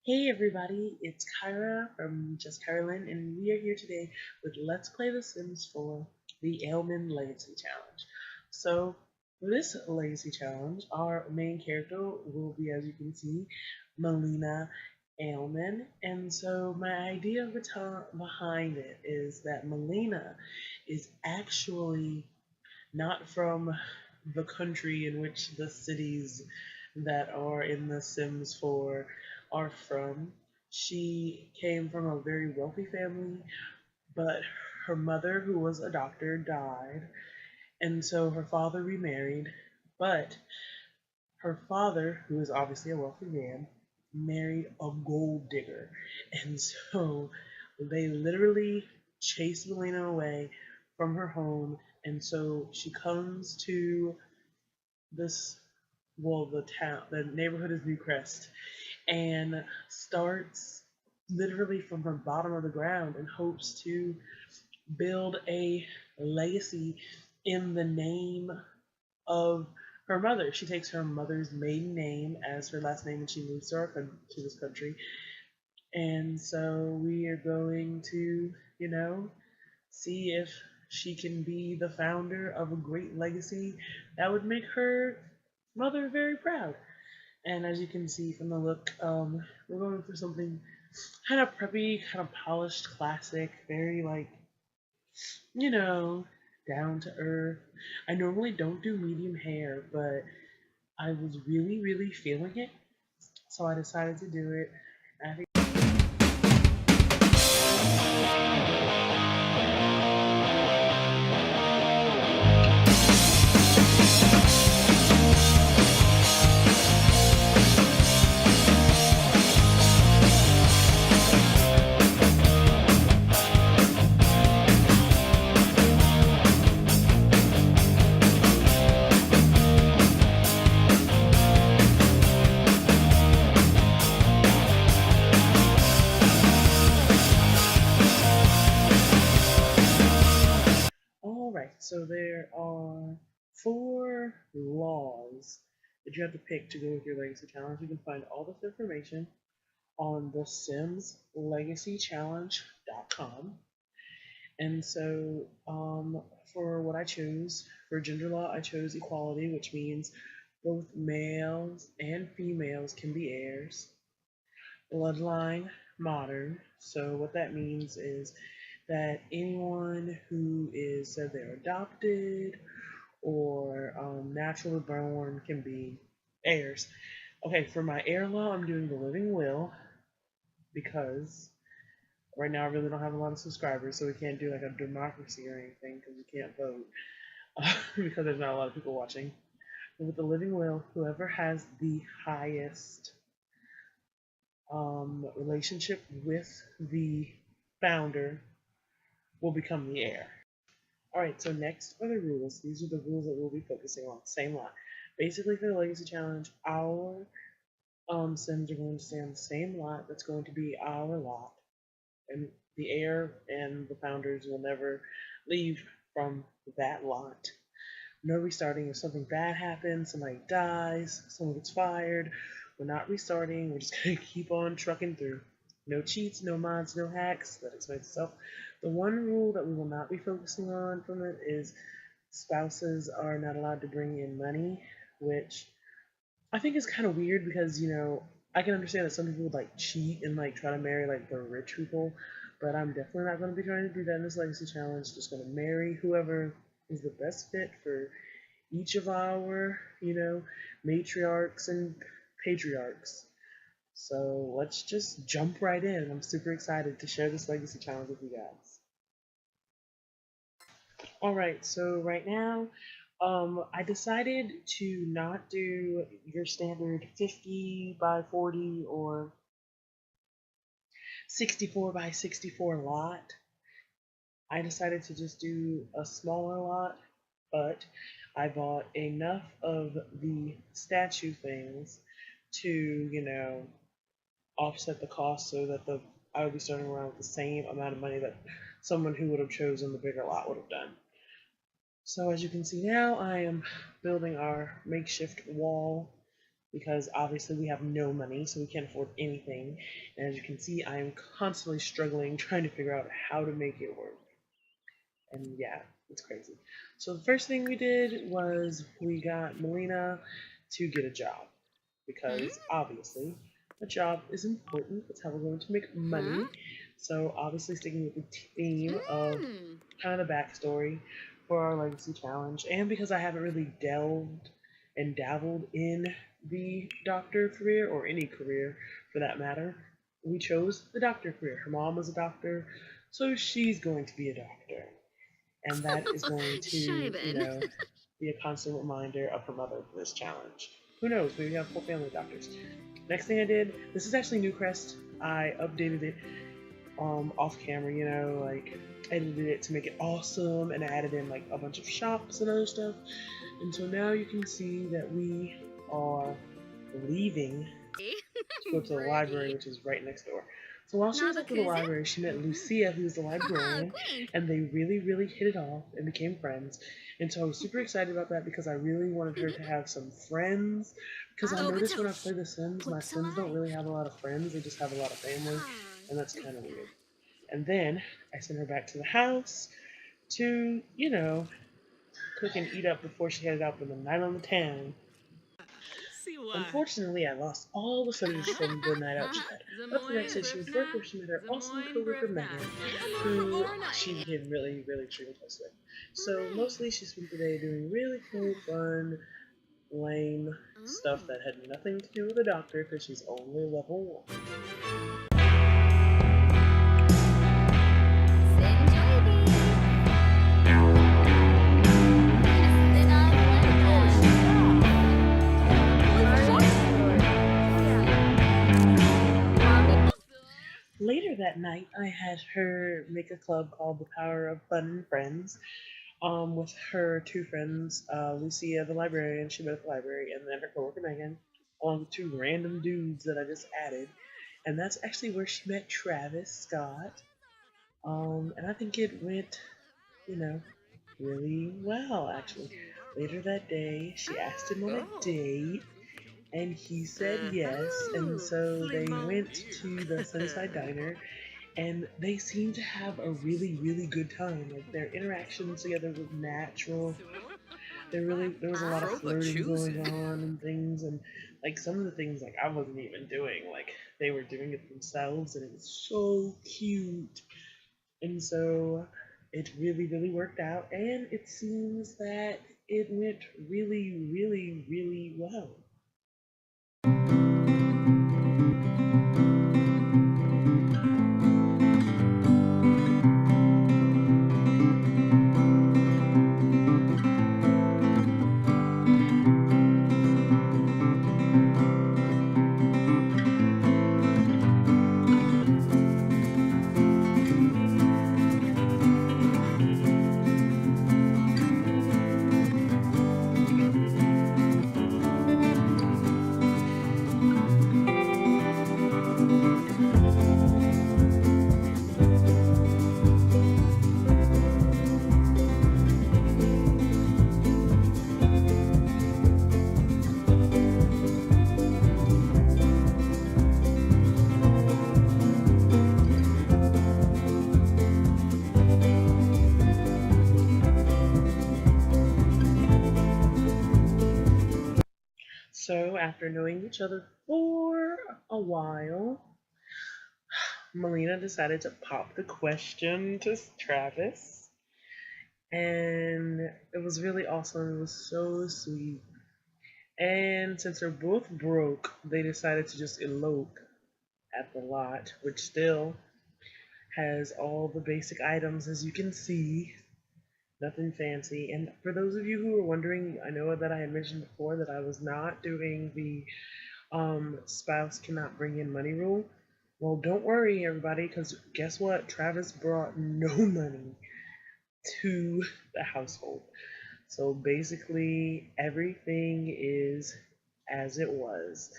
Hey everybody, it's Kyra from Just Carolyn, and we are here today with Let's Play The Sims 4, the Aleman Legacy Challenge. So, for this Legacy Challenge, our main character will be, as you can see, Melina Aleman. And so, my idea behind it is that Melina is actually not from the country in which the cities that are in The Sims 4 are from. She came from a very wealthy family, but her mother, who was a doctor, died, and so her father remarried. But her father, who is obviously a wealthy man, married a gold digger, and so they literally chased Melina away from her home, and so she comes to this, well, the neighborhood is New Crest, and starts literally from the bottom of the ground and hopes to build a legacy in the name of her mother. She takes her mother's maiden name as her last name when she moves to this country. And so we are going to, see if she can be the founder of a great legacy that would make her mother very proud. And as you can see from the look, we're going for something kind of preppy, kind of polished, classic, very like, you know, down to earth. I normally don't do medium hair, but I was really, really feeling it, so I decided to do it. I think all right. So there are 4 laws that you have to pick to go with your legacy challenge. You can find all this information on the simslegacychallenge.com. And so, for what I chose, for gender law, I chose equality, which means both males and females can be heirs. Bloodline, modern. So, what that means is that anyone who is said they're adopted or naturally born can be heirs. Okay, for my heir law, I'm doing the living will because right now I really don't have a lot of subscribers, so we can't do like a democracy or anything because we can't vote because there's not a lot of people watching. But with the living will, whoever has the highest relationship with the founder will become the heir. All right, so next are the rules. These are the rules that we'll be focusing on. Same lot. Basically, for the Legacy Challenge, our Sims are going to stay on the same lot. That's going to be our lot. And the heir and the founders will never leave from that lot. No restarting. If something bad happens, somebody dies, someone gets fired, we're not restarting. We're just going to keep on trucking through. No cheats, no mods, no hacks. That explains itself. The one rule that we will not be focusing on from it is spouses are not allowed to bring in money, which I think is kind of weird because, I can understand that some people would like cheat and like try to marry like the rich people, but I'm definitely not going to be trying to do that in this legacy challenge. Just going to marry whoever is the best fit for each of our, matriarchs and patriarchs. So let's just jump right in. I'm super excited to share this legacy challenge with you guys. All right, so right now, I decided to not do your standard 50 by 40 or 64 by 64 lot. I decided to just do a smaller lot, but I bought enough of the statue things to, offset the cost so that I would be starting around with the same amount of money that someone who would have chosen the bigger lot would have done. So as you can see now, I am building our makeshift wall because obviously we have no money, so we can't afford anything. And as you can see, I am constantly struggling trying to figure out how to make it work. And yeah, it's crazy. So the first thing we did was we got Melina to get a job because obviously a job is important. That's how we're going to make money. So obviously sticking with the theme of kind of the backstory for our legacy challenge, and because I haven't really delved and dabbled in the doctor career or any career for that matter, we chose the doctor career. Her mom was a doctor, so she's going to be a doctor, and that is going to, be a constant reminder of her mother for this challenge. Who knows? Maybe we have full family doctors. Next thing I did, this is actually Newcrest. I updated it off camera, like edited it to make it awesome and added in like a bunch of shops and other stuff. And so now you can see that we are leaving to go to the library, which is right next door. So while she was at the library, she met Lucia, who's the librarian, and they really, really hit it off and became friends. And so I was super excited about that because I really wanted her to have some friends. Because I noticed when I play The Sims, my Sims don't really have a lot of friends, they just have a lot of family, and that's kind of weird. And then I sent her back to the house to, cook and eat up before she headed out for the night on the town. Unfortunately, I lost all the footage from the night out she had. But the next day she was work where she met her awesome coworker Megan, who she became really, really extremely close with. So mostly she spent the day doing really cool, fun, lame stuff that had nothing to do with the doctor because she's only level 1. Later that night, I had her make a club called the Power of Fun and Friends, with her two friends, Lucia, the librarian, she met at the library, and then her coworker Megan, along with two random dudes that I just added. And that's actually where she met Travis Scott. And I think it went, you know, really well, actually. Later that day, she asked him on a date, and he said yes, and so they went to the Sunnyside Diner, and they seemed to have a really, really good time. Like their interactions together was natural. There was a lot of flirting going on and things, and like some of the things like I wasn't even doing, like they were doing it themselves, and it was so cute. And so it really, really worked out, and it seems that it went really, really, really well. So, after knowing each other for a while, Melina decided to pop the question to Travis. And it was really awesome. It was so sweet. And since they're both broke, they decided to just elope at the lot, which still has all the basic items as you can see. Nothing fancy. And for those of you who are wondering, I know that I had mentioned before that I was not doing the spouse cannot bring in money rule. Well, don't worry, everybody, because guess what? Travis brought no money to the household. So basically, everything is as it was,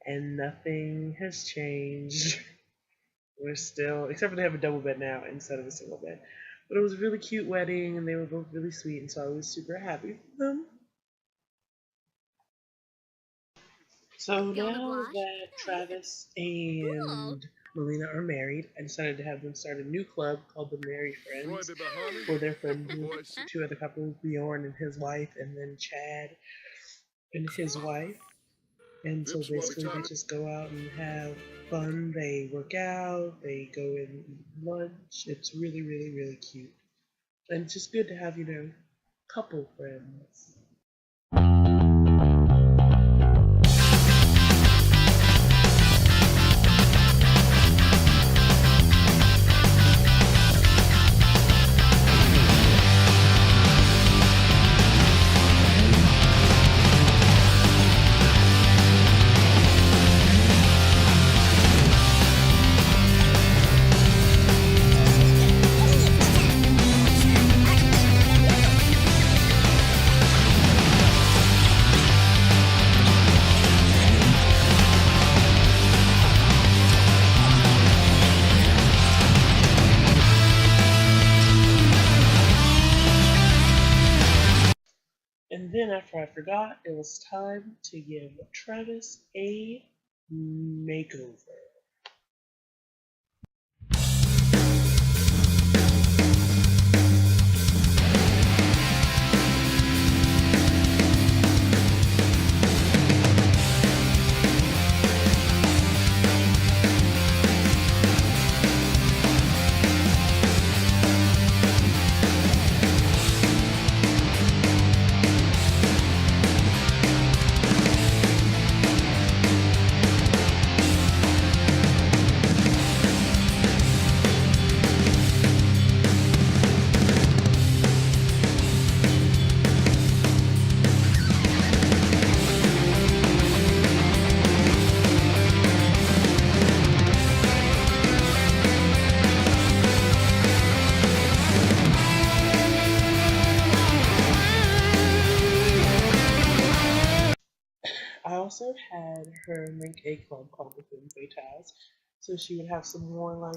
and nothing has changed. We're still, except for they have a double bed now instead of a single bed. But it was a really cute wedding, and they were both really sweet, and so I was super happy for them. So now that Travis and Melina are married, I decided to have them start a new club called the Merry Friends for their friends with two other couples, Bjorn and his wife, and then Chad and his wife. And so basically, they just go out and have fun. They work out, they go and eat lunch. It's really, really, really cute. And it's just good to have, couple friends. And then after I forgot, it was time to give Travis a makeover. I also had her make a club called the Femme Fatales, so she would have some more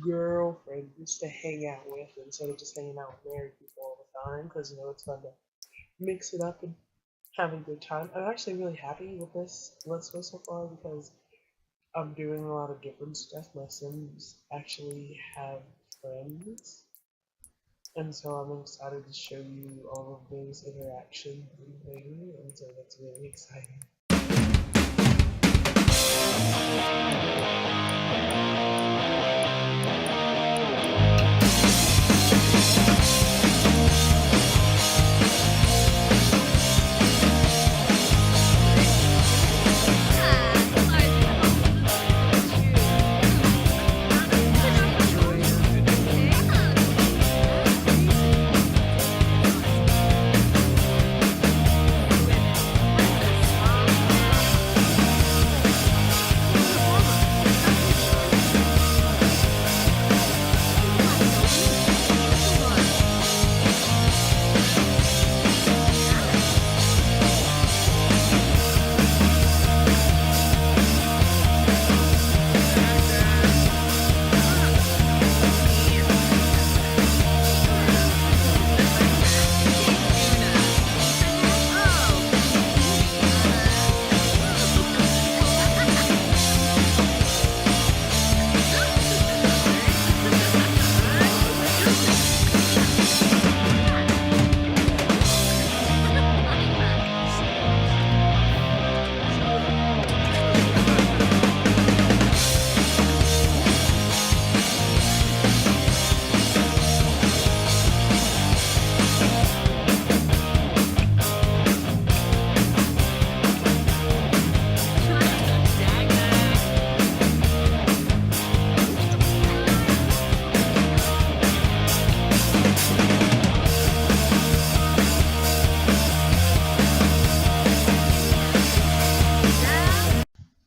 girlfriends to hang out with instead of just hanging out with married people all the time. Because it's fun to mix it up and have a good time. I'm actually really happy with this Let's Go so far because I'm doing a lot of different stuff. My Sims actually have friends, and so I'm excited to show you all of those interactions and things, and so that's really exciting.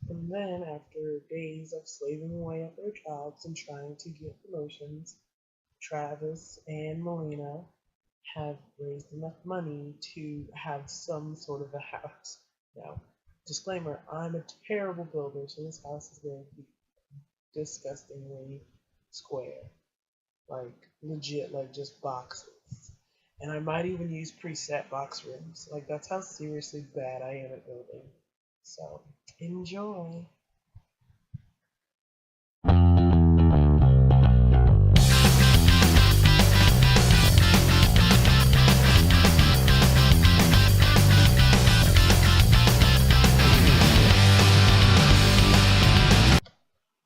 And then, after days of slaving away at their jobs and trying to get promotions, Travis and Melina have raised enough money to have some sort of a house. Now, disclaimer, I'm a terrible builder, so this house is going to be disgustingly square. Like, legit, like just boxes. And I might even use preset box rooms. Like, that's how seriously bad I am at building. So enjoy.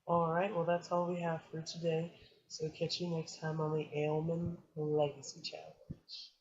Alright, well that's all we have for today. So catch you next time on the Aleman Legacy Challenge.